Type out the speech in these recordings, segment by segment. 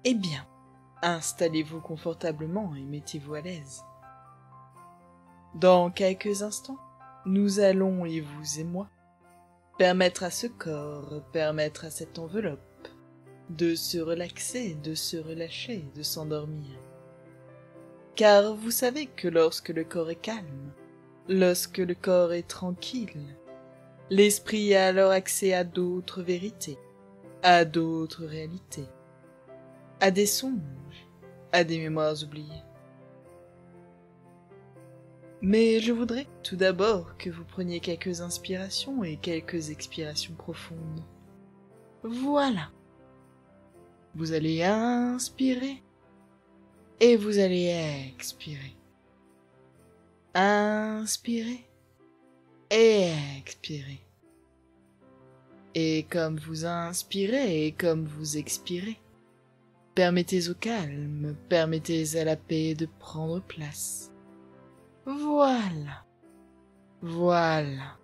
Eh bien, installez-vous confortablement et mettez-vous à l'aise. Dans quelques instants, nous allons, et vous et moi, permettre à ce corps, permettre à cette enveloppe de se relaxer, de se relâcher, de s'endormir. Car vous savez que lorsque le corps est calme, lorsque le corps est tranquille, l'esprit a alors accès à d'autres vérités, à d'autres réalités, à des songes, à des mémoires oubliées. Mais je voudrais tout d'abord que vous preniez quelques inspirations et quelques expirations profondes. Voilà. Vous allez inspirer et vous allez expirer. Inspirez et expirez. Et comme vous inspirez et comme vous expirez, permettez au calme, permettez à la paix de prendre place. Voilà. Voilà.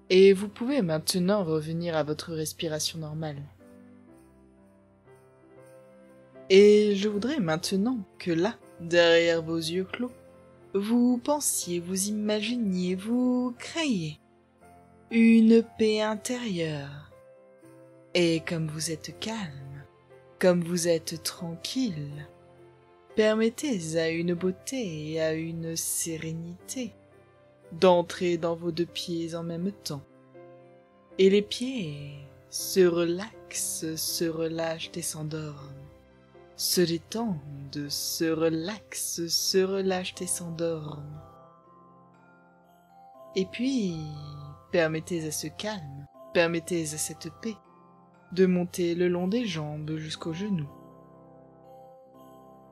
Et vous pouvez maintenant revenir à votre respiration normale. Et je voudrais maintenant que là, derrière vos yeux clos, vous pensiez, vous imaginiez, vous créiez une paix intérieure. Et comme vous êtes calme, comme vous êtes tranquille, permettez à une beauté et à une sérénité d'entrer dans vos deux pieds en même temps. Et les pieds se relaxent, se relâchent et s'endorment. Se détendent, se relaxent, se relâchent et s'endorment. Et puis, permettez à ce calme, permettez à cette paix de monter le long des jambes jusqu'aux genoux.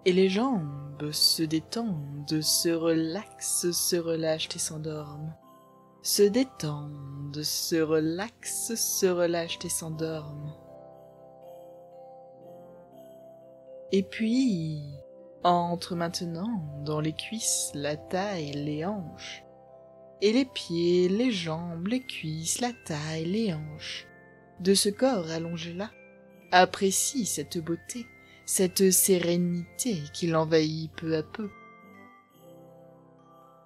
Et les jambes se détendent, se relaxent, se relâchent et s'endorment. Se détendent, se relaxent, se relâchent et s'endorment. Et puis, entre maintenant dans les cuisses, la taille, les hanches, et les pieds, les jambes, les cuisses, la taille, les hanches, de ce corps allongé là, apprécie cette beauté, cette sérénité qui l'envahit peu à peu.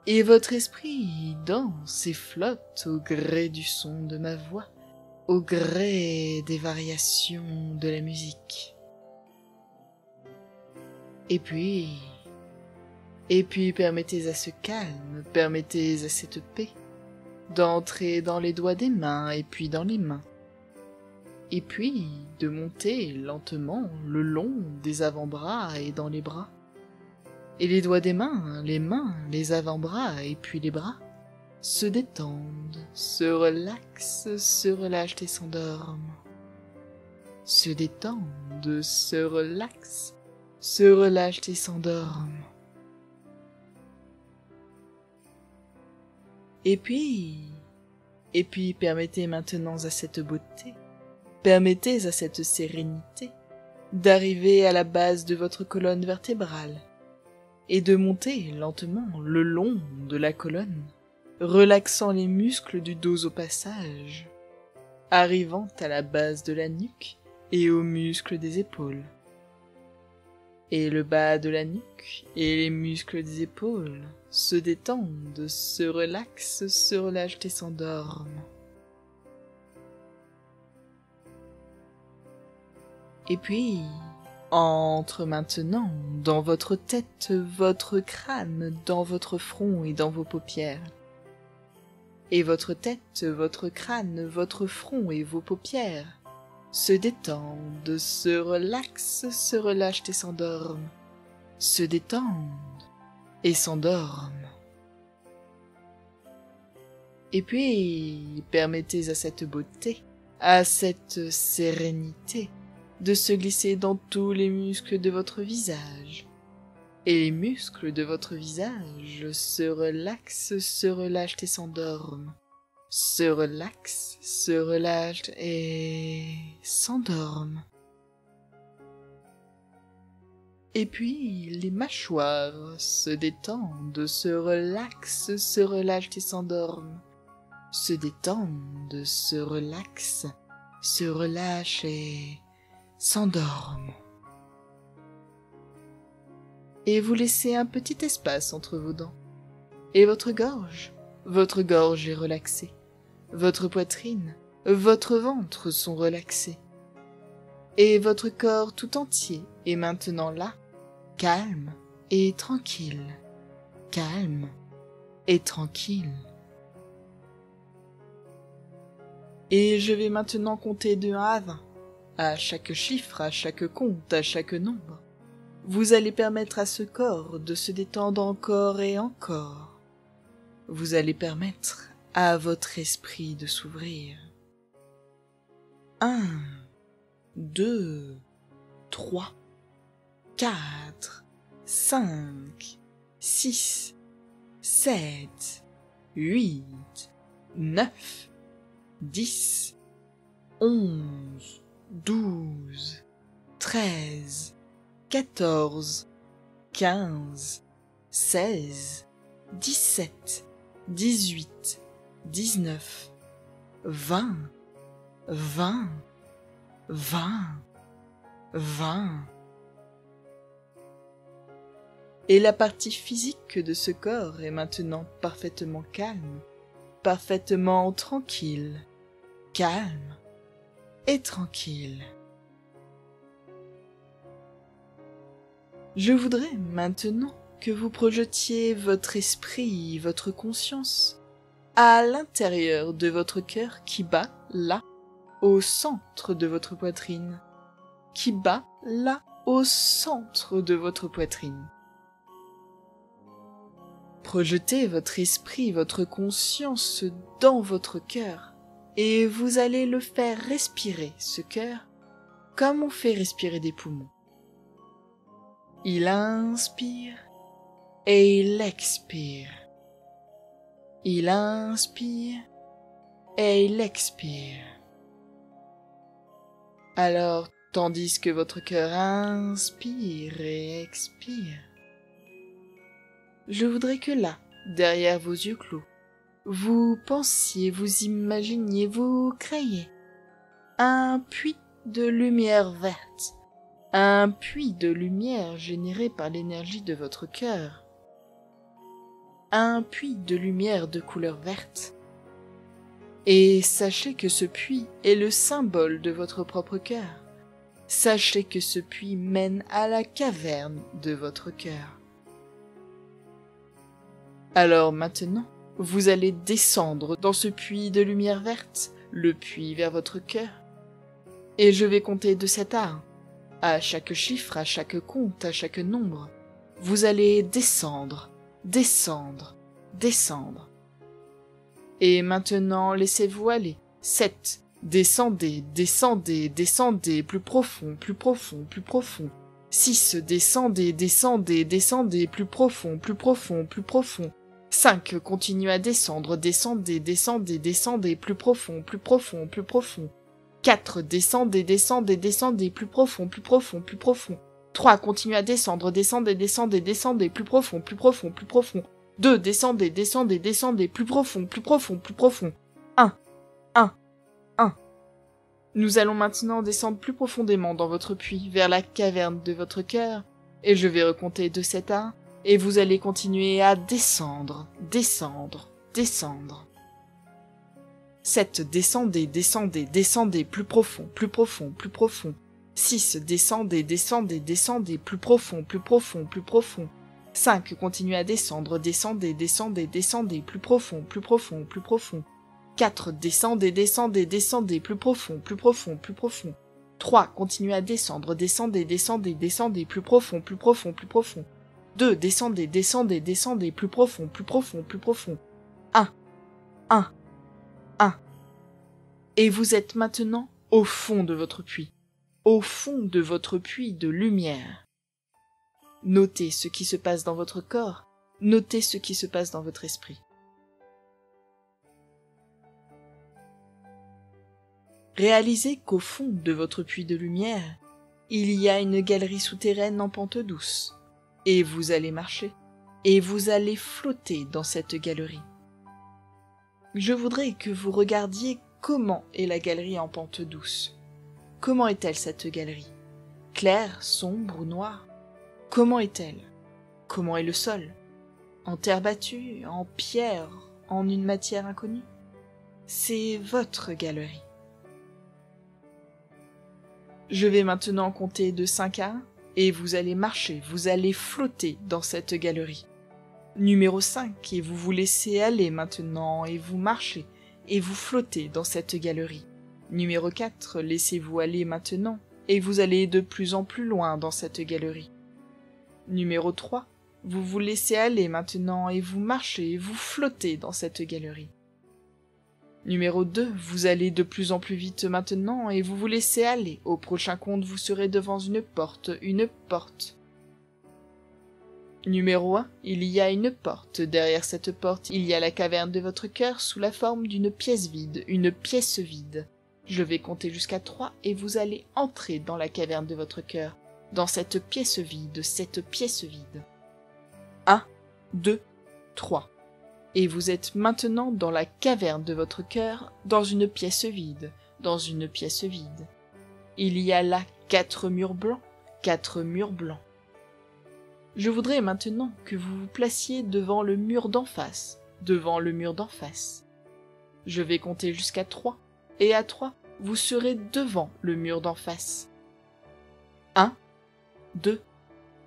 Et votre esprit danse et flotte au gré du son de ma voix, au gré des variations de la musique. Et puis permettez à ce calme, permettez à cette paix d'entrer dans les doigts des mains et puis dans les mains. Et puis de monter lentement le long des avant-bras et dans les bras. Et les doigts des mains, les avant-bras et puis les bras se détendent, se relaxent, se relâchent et s'endorment. Se détendent, se relaxent, se relâchent et s'endorment. Et puis permettez maintenant à cette beauté, permettez à cette sérénité d'arriver à la base de votre colonne vertébrale et de monter lentement le long de la colonne, relaxant les muscles du dos au passage, arrivant à la base de la nuque et aux muscles des épaules. Et le bas de la nuque et les muscles des épaules se détendent, se relaxent, se relâchent et s'endorment. Et puis, entre maintenant dans votre tête, votre crâne, dans votre front et dans vos paupières. Et votre tête, votre crâne, votre front et vos paupières se détendent, se relaxent, se relâchent et s'endorment. Se détendent et s'endorment. Et puis, permettez à cette beauté, à cette sérénité, de se glisser dans tous les muscles de votre visage. Et les muscles de votre visage se relaxent, se relâchent et s'endorment. Se relaxent, se relâchent et s'endorment. Et puis les mâchoires se détendent, se relaxent, se relâchent et s'endorment. Se détendent, se relaxent, se relâchent et s'endorment. Et vous laissez un petit espace entre vos dents. Et votre gorge est relaxée. Votre poitrine, votre ventre sont relaxés. Et votre corps tout entier est maintenant là, calme et tranquille. Calme et tranquille. Et je vais maintenant compter de 1 à 20. À chaque chiffre, à chaque compte, à chaque nombre. Vous allez permettre à ce corps de se détendre encore et encore. Vous allez permettre à votre esprit de s'ouvrir. 1, 2, 3, 4, 5, 6, 7, 8, 9, 10, 11, 12, 13, 14, 15, 16, 17, 18, 19, 20, 20, 20. Et la partie physique de ce corps est maintenant parfaitement calme, parfaitement tranquille, calme et tranquille. Je voudrais maintenant que vous projetiez votre esprit, votre conscience, à l'intérieur de votre cœur qui bat là, au centre de votre poitrine, qui bat là, au centre de votre poitrine. Projetez votre esprit, votre conscience dans votre cœur, et vous allez le faire respirer, ce cœur, comme on fait respirer des poumons. Il inspire et il expire. Il inspire et il expire. Alors, tandis que votre cœur inspire et expire, je voudrais que là, derrière vos yeux clos, vous pensiez, vous imaginiez, vous créiez un puits de lumière verte, un puits de lumière généré par l'énergie de votre cœur, un puits de lumière de couleur verte. Et sachez que ce puits est le symbole de votre propre cœur. Sachez que ce puits mène à la caverne de votre cœur. Alors maintenant, vous allez descendre dans ce puits de lumière verte, le puits vers votre cœur. Et je vais compter de 7 à 1. À chaque chiffre, à chaque compte, à chaque nombre, vous allez descendre, descendre, descendre. Et maintenant, laissez-vous aller. 7. Descendez, descendez, descendez, plus profond, plus profond, plus profond. 6. Descendez, descendez, descendez, plus profond, plus profond, plus profond. 5. Continuez à descendre, descendez, descendez, descendez, plus profond, plus profond, plus profond. 4. Descendez, descendez, descendez, plus profond, plus profond, plus profond. 3. Continuez à descendre, descendez, descendez, descendez, plus profond, plus profond, plus profond. 2. Descendez, descendez, descendez, plus profond, plus profond, plus profond. 1. Nous allons maintenant descendre plus profondément dans votre puits, vers la caverne de votre cœur, et je vais recompter de 7 à 1, et vous allez continuer à descendre, descendre, descendre. 7. Descendez, descendez, descendez, plus profond, plus profond, plus profond. 6. Descendez, descendez, descendez, plus profond, plus profond, plus profond. 5. Continuez à descendre, descendez, descendez, descendez, plus profond, plus profond, plus profond. 4. Descendez, descendez, descendez, plus profond, plus profond, plus profond. 3. Continuez à descendre, descendez, descendez, descendez, plus profond, plus profond, plus profond. 2. Descendez, descendez, descendez, plus profond, plus profond, plus profond. 1. Et vous êtes maintenant au fond de votre puits, au fond de votre puits de lumière. Notez ce qui se passe dans votre corps, notez ce qui se passe dans votre esprit. Réalisez qu'au fond de votre puits de lumière, il y a une galerie souterraine en pente douce, et vous allez marcher, et vous allez flotter dans cette galerie. Je voudrais que vous regardiez comment est la galerie en pente douce. Comment est-elle cette galerie? Claire, sombre ou noire? Comment est-elle? Comment est le sol? En terre battue, en pierre, en une matière inconnue? C'est votre galerie. Je vais maintenant compter de 5 à 1 et vous allez marcher, vous allez flotter dans cette galerie. Numéro 5, et vous vous laissez aller maintenant et vous marchez et vous flottez dans cette galerie. Numéro 4, laissez-vous aller maintenant et vous allez de plus en plus loin dans cette galerie. Numéro 3, vous vous laissez aller maintenant et vous marchez et vous flottez dans cette galerie. Numéro 2, vous allez de plus en plus vite maintenant et vous vous laissez aller. Au prochain compte, vous serez devant une porte, une porte. Numéro 1, il y a une porte. Derrière cette porte, il y a la caverne de votre cœur sous la forme d'une pièce vide, une pièce vide. Je vais compter jusqu'à 3 et vous allez entrer dans la caverne de votre cœur, dans cette pièce vide, cette pièce vide. 1, 2, 3. Et vous êtes maintenant dans la caverne de votre cœur, dans une pièce vide, dans une pièce vide. Il y a là 4 murs blancs, 4 murs blancs. Je voudrais maintenant que vous vous placiez devant le mur d'en face, devant le mur d'en face. Je vais compter jusqu'à 3, et à 3, vous serez devant le mur d'en face. 1, 2,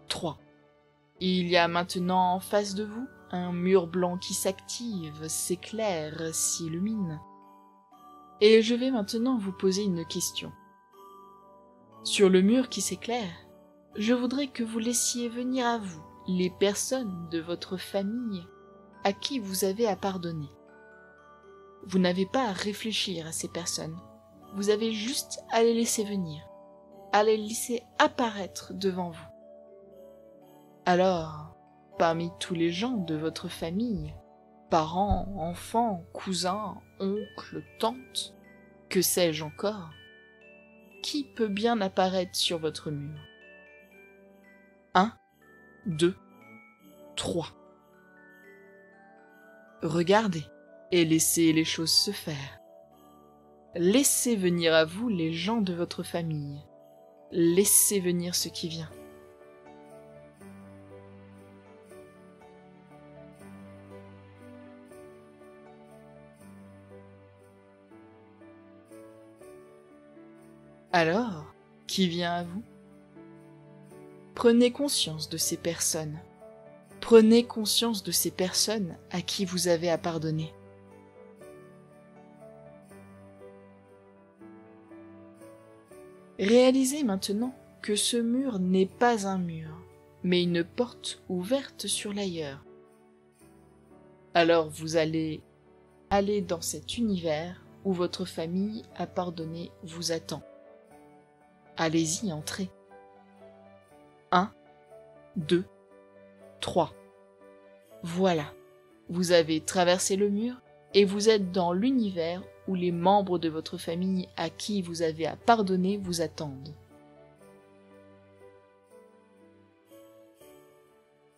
3. Il y a maintenant en face de vous un mur blanc qui s'active, s'éclaire, s'illumine. Et je vais maintenant vous poser une question. Sur le mur qui s'éclaire, je voudrais que vous laissiez venir à vous les personnes de votre famille à qui vous avez à pardonner. Vous n'avez pas à réfléchir à ces personnes, vous avez juste à les laisser venir, à les laisser apparaître devant vous. Alors, parmi tous les gens de votre famille, parents, enfants, cousins, oncles, tantes, que sais-je encore, qui peut bien apparaître sur votre mur? 1, 2, 3. Regardez et laissez les choses se faire. Laissez venir à vous les gens de votre famille. Laissez venir ce qui vient. Alors, qui vient à vous? Prenez conscience de ces personnes. Prenez conscience de ces personnes à qui vous avez à pardonner. Réalisez maintenant que ce mur n'est pas un mur, mais une porte ouverte sur l'ailleurs. Alors vous allez aller dans cet univers où votre famille à pardonner vous attend. Allez-y, entrez. 1, 2, 3. Voilà, vous avez traversé le mur et vous êtes dans l'univers où les membres de votre famille à qui vous avez à pardonner vous attendent.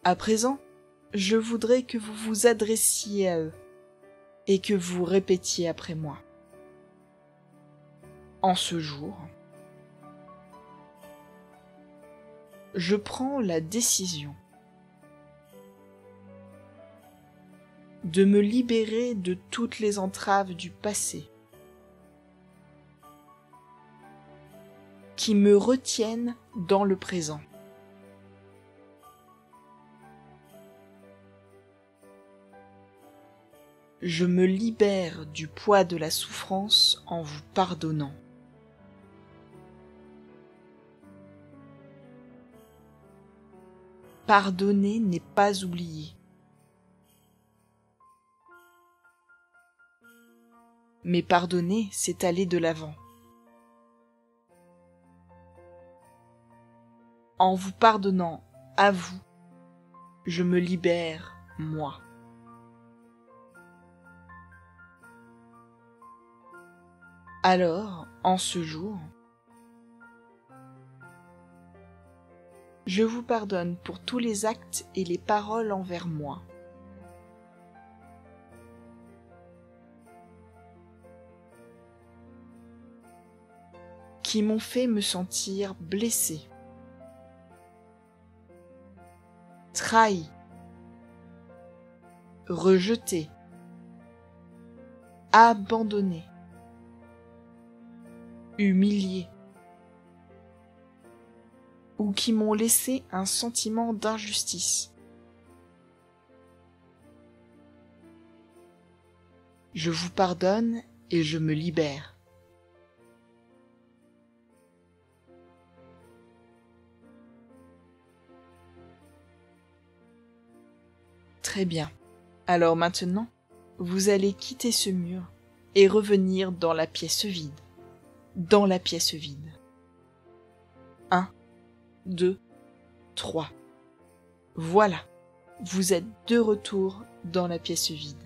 À présent, je voudrais que vous vous adressiez à eux et que vous répétiez après moi. En ce jour, je prends la décision de me libérer de toutes les entraves du passé qui me retiennent dans le présent. Je me libère du poids de la souffrance en vous pardonnant. Pardonner n'est pas oublier. Mais pardonner, c'est aller de l'avant. En vous pardonnant à vous, je me libère, moi. Alors, en ce jour, je vous pardonne pour tous les actes et les paroles envers moi. Qui m'ont fait me sentir blessé, trahi, rejeté, abandonné, humilié, ou qui m'ont laissé un sentiment d'injustice. Je vous pardonne et je me libère. Très bien. Alors maintenant, vous allez quitter ce mur et revenir dans la pièce vide. Dans la pièce vide. 1, 2, 3. Voilà, vous êtes de retour dans la pièce vide.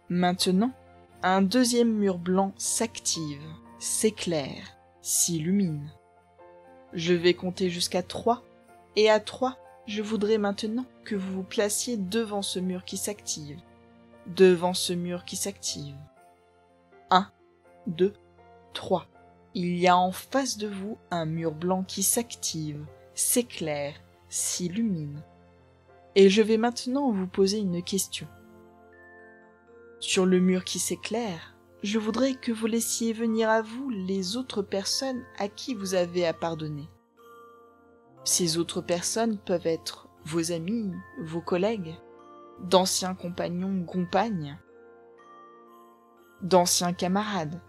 Maintenant, un deuxième mur blanc s'active, s'éclaire, s'illumine. Je vais compter jusqu'à 3, et à 3, je voudrais maintenant que vous vous placiez devant ce mur qui s'active. Devant ce mur qui s'active. 1, 2, 3. Il y a en face de vous un mur blanc qui s'active, s'éclaire, s'illumine. Et je vais maintenant vous poser une question. Sur le mur qui s'éclaire, je voudrais que vous laissiez venir à vous les autres personnes à qui vous avez à pardonner. Ces autres personnes peuvent être vos amis, vos collègues, d'anciens compagnons ou compagnes, d'anciens camarades,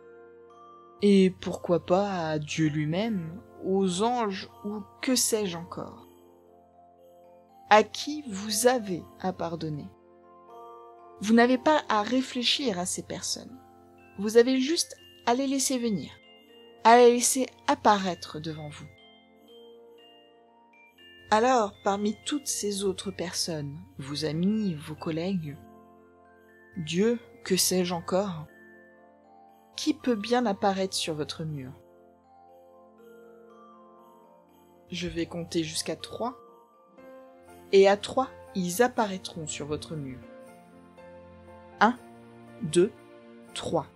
et pourquoi pas à Dieu lui-même, aux anges ou que sais-je encore. À qui vous avez à pardonner. Vous n'avez pas à réfléchir à ces personnes. Vous avez juste à les laisser venir, à les laisser apparaître devant vous. Alors, parmi toutes ces autres personnes, vos amis, vos collègues, Dieu, que sais-je encore, qui peut bien apparaître sur votre mur? Je vais compter jusqu'à 3, et à 3, ils apparaîtront sur votre mur. 1, 2, 3.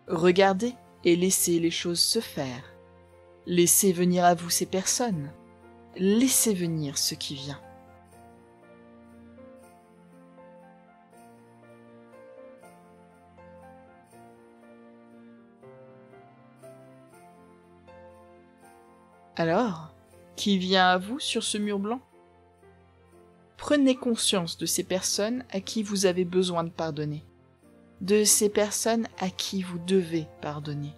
Regardez et laissez les choses se faire. Laissez venir à vous ces personnes. Laissez venir ce qui vient. Alors, qui vient à vous sur ce mur blanc? Prenez conscience de ces personnes à qui vous avez besoin de pardonner, de ces personnes à qui vous devez pardonner.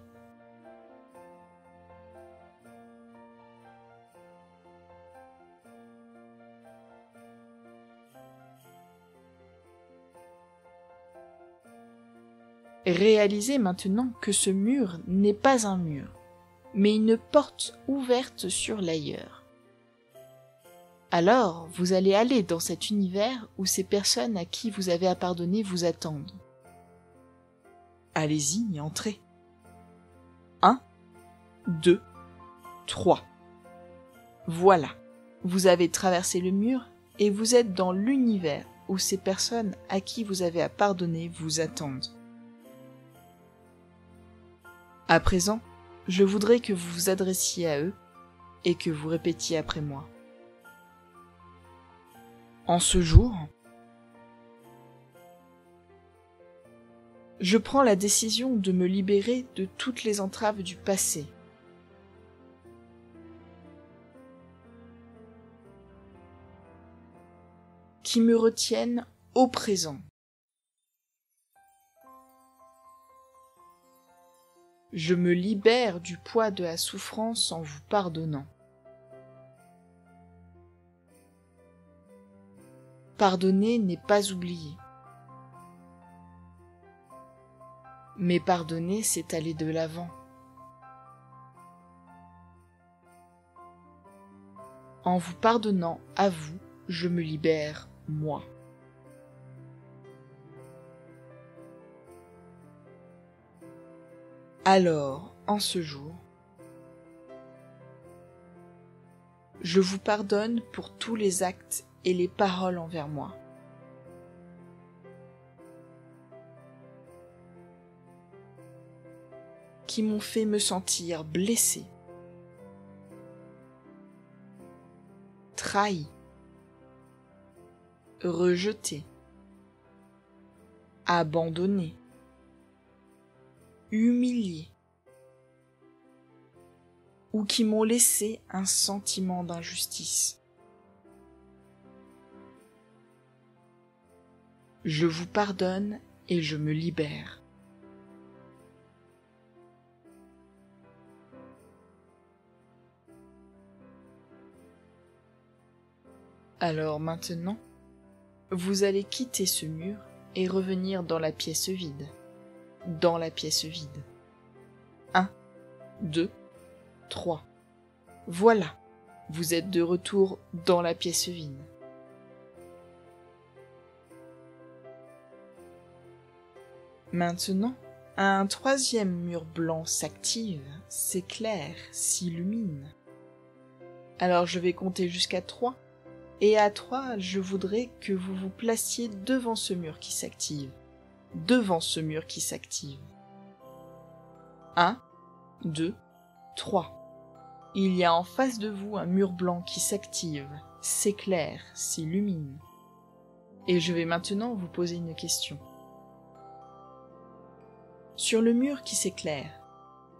Réalisez maintenant que ce mur n'est pas un mur, mais une porte ouverte sur l'ailleurs. Alors, vous allez aller dans cet univers où ces personnes à qui vous avez à pardonner vous attendent. Allez-y, entrez. 1, 2, 3. Voilà, vous avez traversé le mur et vous êtes dans l'univers où ces personnes à qui vous avez à pardonner vous attendent. À présent, je voudrais que vous vous adressiez à eux et que vous répétiez après moi. En ce jour, je prends la décision de me libérer de toutes les entraves du passé. Qui me retiennent au présent. Je me libère du poids de la souffrance en vous pardonnant. Pardonner n'est pas oublier. Mais pardonner, c'est aller de l'avant. En vous pardonnant à vous, je me libère, moi. Alors, en ce jour, je vous pardonne pour tous les actes et les paroles envers moi. Qui m'ont fait me sentir blessée. trahi, rejeté, abandonné, humilié, ou qui m'ont laissé un sentiment d'injustice. Je vous pardonne et je me libère. Alors maintenant, vous allez quitter ce mur et revenir dans la pièce vide. Dans la pièce vide. 1, 2, 3. Voilà, vous êtes de retour dans la pièce vide. Maintenant, un troisième mur blanc s'active, s'éclaire, s'illumine. Alors je vais compter jusqu'à 3. Et à 3, je voudrais que vous vous placiez devant ce mur qui s'active. Devant ce mur qui s'active. 1, 2, 3. Il y a en face de vous un mur blanc qui s'active, s'éclaire, s'illumine. Et je vais maintenant vous poser une question. Sur le mur qui s'éclaire,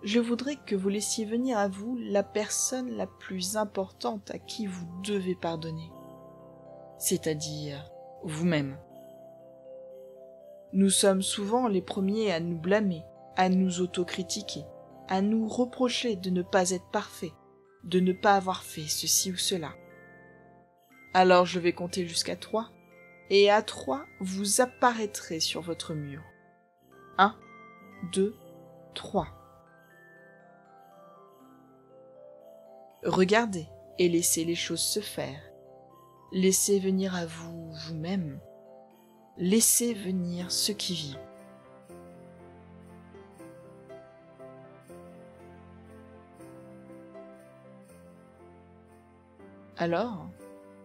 je voudrais que vous laissiez venir à vous la personne la plus importante à qui vous devez pardonner. C'est-à-dire vous-même. Nous sommes souvent les premiers à nous blâmer, à nous autocritiquer, à nous reprocher de ne pas être parfaits, de ne pas avoir fait ceci ou cela. Alors je vais compter jusqu'à 3, et à 3, vous apparaîtrez sur votre mur. 1, 2, 3. Regardez et laissez les choses se faire. Laissez venir à vous vous-même. Laissez venir ce qui vit. Alors,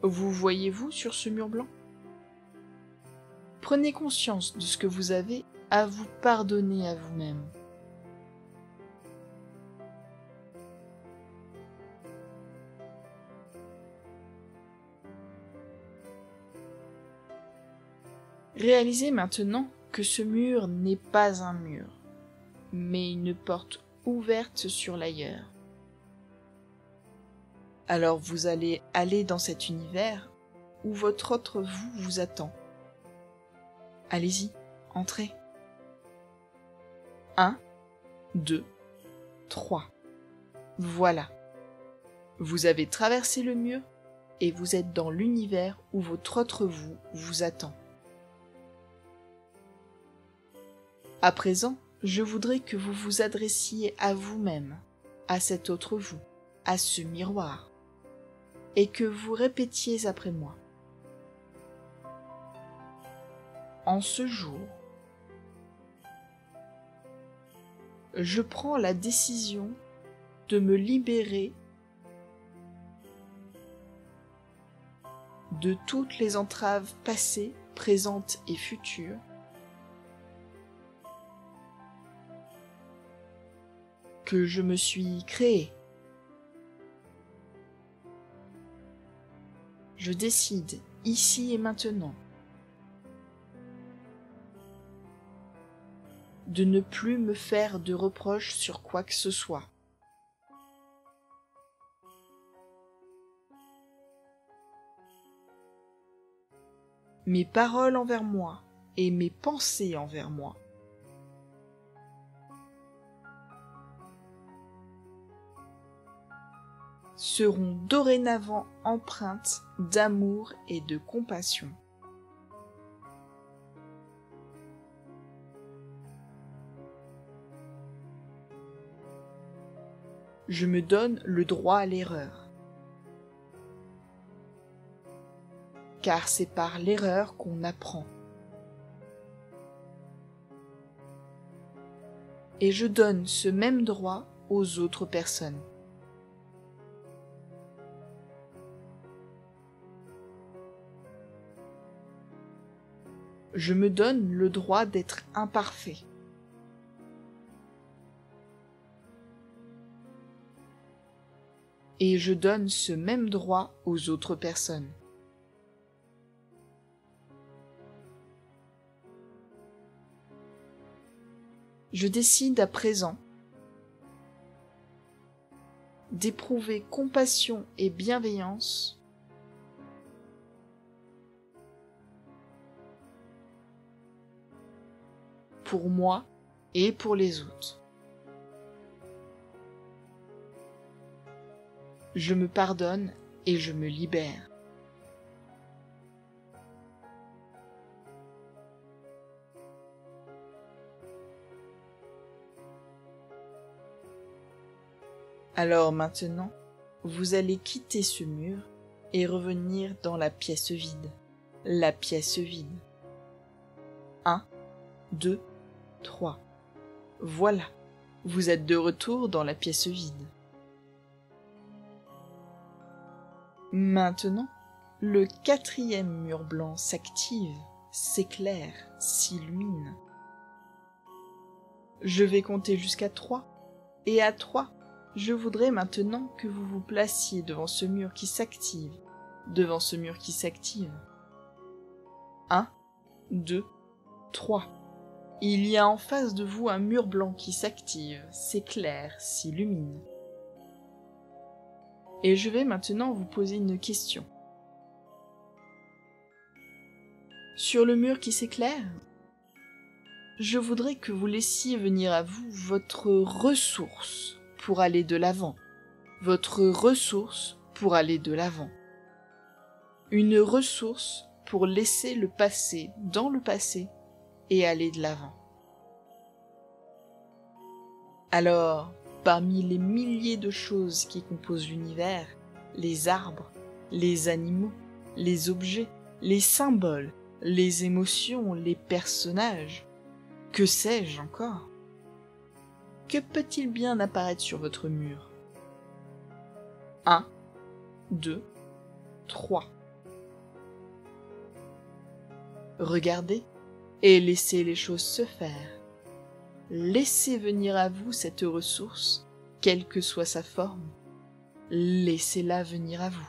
vous voyez-vous sur ce mur blanc? Prenez conscience de ce que vous avez à vous pardonner à vous-même. Réalisez maintenant que ce mur n'est pas un mur, mais une porte ouverte sur l'ailleurs. Alors vous allez aller dans cet univers où votre autre vous vous attend. Allez-y, entrez. 1, 2, 3. Voilà. Vous avez traversé le mur et vous êtes dans l'univers où votre autre vous vous attend. À présent, je voudrais que vous vous adressiez à vous-même, à cet autre vous, à ce miroir, et que vous répétiez après moi. En ce jour, je prends la décision de me libérer de toutes les entraves passées, présentes et futures, que je me suis créé. Je décide, ici et maintenant, de ne plus me faire de reproches sur quoi que ce soit. Mes paroles envers moi et mes pensées envers moi seront dorénavant empreintes d'amour et de compassion. Je me donne le droit à l'erreur, car c'est par l'erreur qu'on apprend. Et je donne ce même droit aux autres personnes. Je me donne le droit d'être imparfait. et je donne ce même droit aux autres personnes. Je décide à présent d'éprouver compassion et bienveillance pour moi et pour les autres. Je me pardonne et je me libère. Alors maintenant, vous allez quitter ce mur et revenir dans la pièce vide. La pièce vide. 1, 2, 3. Voilà, vous êtes de retour dans la pièce vide. Maintenant, le 4e mur blanc s'active, s'éclaire, s'illumine. Je vais compter jusqu'à 3, et à 3, je voudrais maintenant que vous vous placiez devant ce mur qui s'active, devant ce mur qui s'active. 1, 2, 3. Il y a en face de vous un mur blanc qui s'active, s'éclaire, s'illumine. Et je vais maintenant vous poser une question. Sur le mur qui s'éclaire, je voudrais que vous laissiez venir à vous votre ressource pour aller de l'avant. Votre ressource pour aller de l'avant. Une ressource pour laisser le passé dans le passé et aller de l'avant. Alors, parmi les milliers de choses qui composent l'univers, les arbres, les animaux, les objets, les symboles, les émotions, les personnages, que sais-je encore? Que peut-il bien apparaître sur votre mur? 1, 2, 3. Regardez et laissez les choses se faire. Laissez venir à vous cette ressource, quelle que soit sa forme. Laissez-la venir à vous.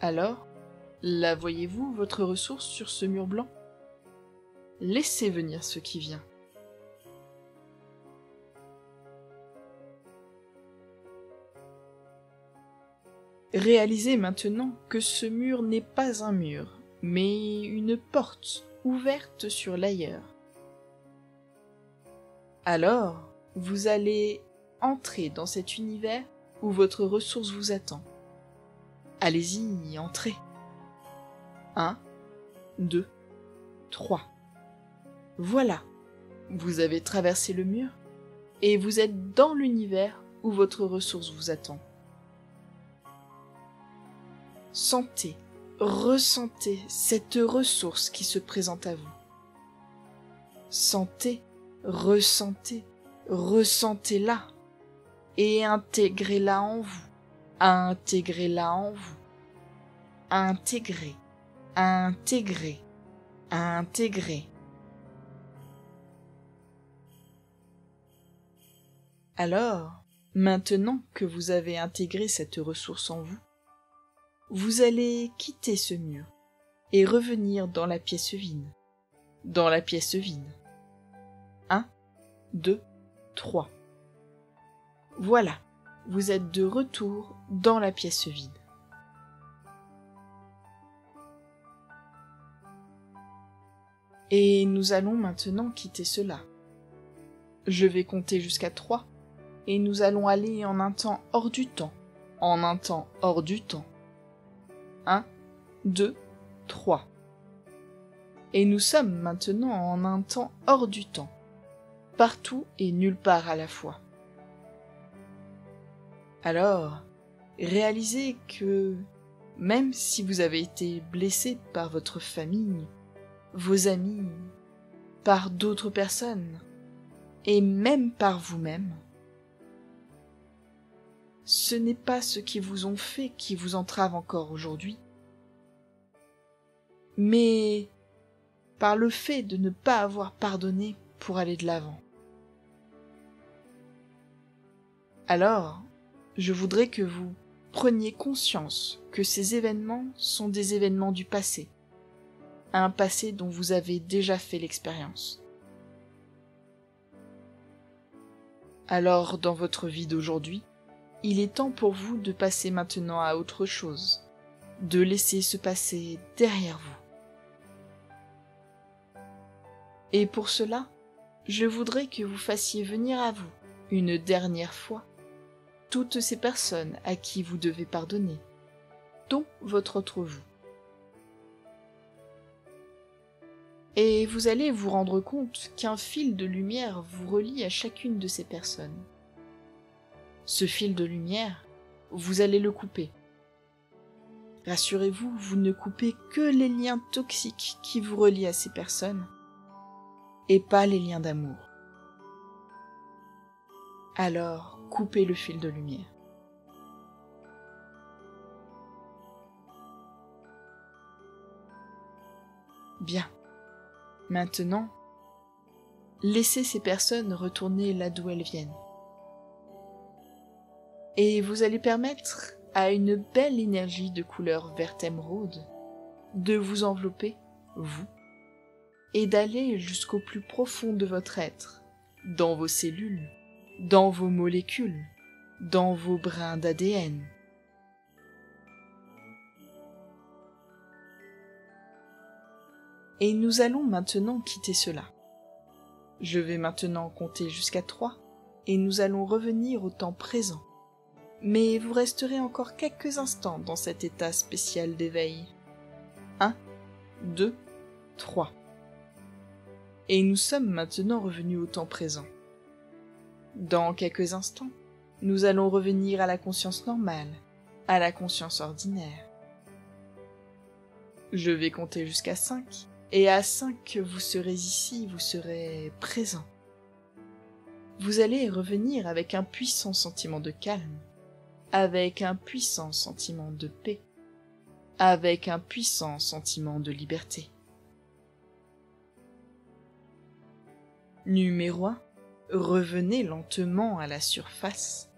Alors, la voyez-vous, votre ressource sur ce mur blanc? Laissez venir ce qui vient. Réalisez maintenant que ce mur n'est pas un mur, mais une porte ouverte sur l'ailleurs. Alors, vous allez entrer dans cet univers où votre ressource vous attend. Allez-y, entrez. 1, 2, 3. Voilà, vous avez traversé le mur et vous êtes dans l'univers où votre ressource vous attend. Sentez, ressentez cette ressource qui se présente à vous. Sentez, ressentez, ressentez-la et intégrez-la en vous. Intégrez-la en vous. Intégrez, intégrez, intégrez. Alors, maintenant que vous avez intégré cette ressource en vous, vous allez quitter ce mur et revenir dans la pièce vide. Dans la pièce vide. 1, 2, 3. Voilà, vous êtes de retour dans la pièce vide. Et nous allons maintenant quitter cela. Je vais compter jusqu'à 3 et nous allons aller en un temps hors du temps. En un temps hors du temps. 1, 2, 3. Et nous sommes maintenant en un temps hors du temps. Partout et nulle part à la fois. Alors, réalisez que même si vous avez été blessé par votre famille, vos amis, par d'autres personnes, et même par vous-même, ce n'est pas ce qu'ils vous ont fait qui vous entrave encore aujourd'hui, mais par le fait de ne pas avoir pardonné pour aller de l'avant. Alors, je voudrais que vous preniez conscience que ces événements sont des événements du passé, un passé dont vous avez déjà fait l'expérience. Alors, dans votre vie d'aujourd'hui, il est temps pour vous de passer maintenant à autre chose, de laisser ce passé derrière vous. Et pour cela, je voudrais que vous fassiez venir à vous, une dernière fois, toutes ces personnes à qui vous devez pardonner, dont votre autre vous. Et vous allez vous rendre compte qu'un fil de lumière vous relie à chacune de ces personnes. Ce fil de lumière, vous allez le couper. Rassurez-vous, vous ne coupez que les liens toxiques qui vous relient à ces personnes, et pas les liens d'amour. Alors, coupez le fil de lumière. Bien. Maintenant, laissez ces personnes retourner là d'où elles viennent. Et vous allez permettre à une belle énergie de couleur vert émeraude de vous envelopper, vous, et d'aller jusqu'au plus profond de votre être, dans vos cellules, dans vos molécules, dans vos brins d'ADN. Et nous allons maintenant quitter cela. Je vais maintenant compter jusqu'à 3 et nous allons revenir au temps présent. Mais vous resterez encore quelques instants dans cet état spécial d'éveil. 1, 2, 3. Et nous sommes maintenant revenus au temps présent. Dans quelques instants, nous allons revenir à la conscience normale, à la conscience ordinaire. Je vais compter jusqu'à 5. Et à 5, vous serez ici, vous serez présent. Vous allez revenir avec un puissant sentiment de calme, avec un puissant sentiment de paix, avec un puissant sentiment de liberté. Numéro 1, revenez lentement à la surface.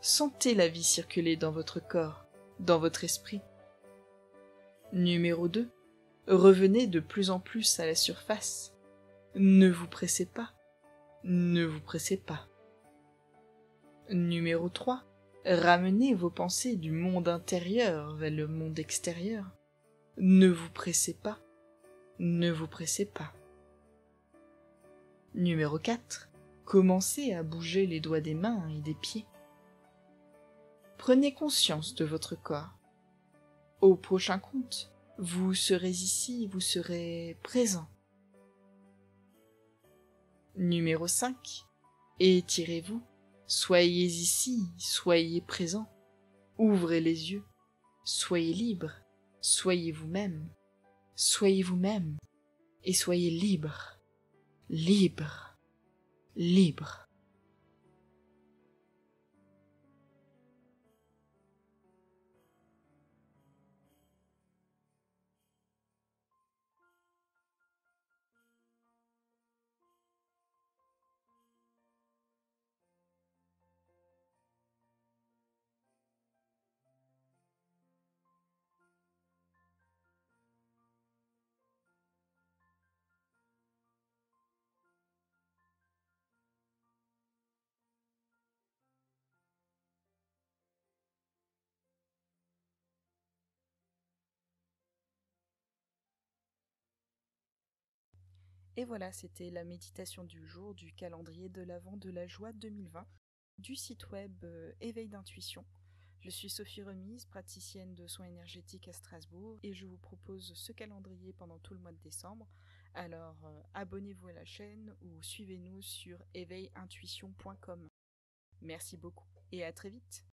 Sentez la vie circuler dans votre corps, dans votre esprit. Numéro 2, revenez de plus en plus à la surface. Ne vous pressez pas. Ne vous pressez pas. Numéro 3. Ramenez vos pensées du monde intérieur vers le monde extérieur. Ne vous pressez pas. Ne vous pressez pas. Numéro 4. Commencez à bouger les doigts des mains et des pieds. Prenez conscience de votre corps. Au prochain compte, vous serez ici, vous serez présent. Numéro 5. Étirez-vous. Soyez ici, soyez présent. Ouvrez les yeux. Soyez libre. Soyez vous-même. Soyez vous-même. Et soyez libre. Libre. Libre. Et voilà, c'était la méditation du jour du calendrier de l'Avent de la Joie 2020 du site web Éveil d'intuition. Je suis Sophie Remise, praticienne de soins énergétiques à Strasbourg et je vous propose ce calendrier pendant tout le mois de décembre. Alors abonnez-vous à la chaîne ou suivez-nous sur éveillintuition.com. Merci beaucoup et à très vite.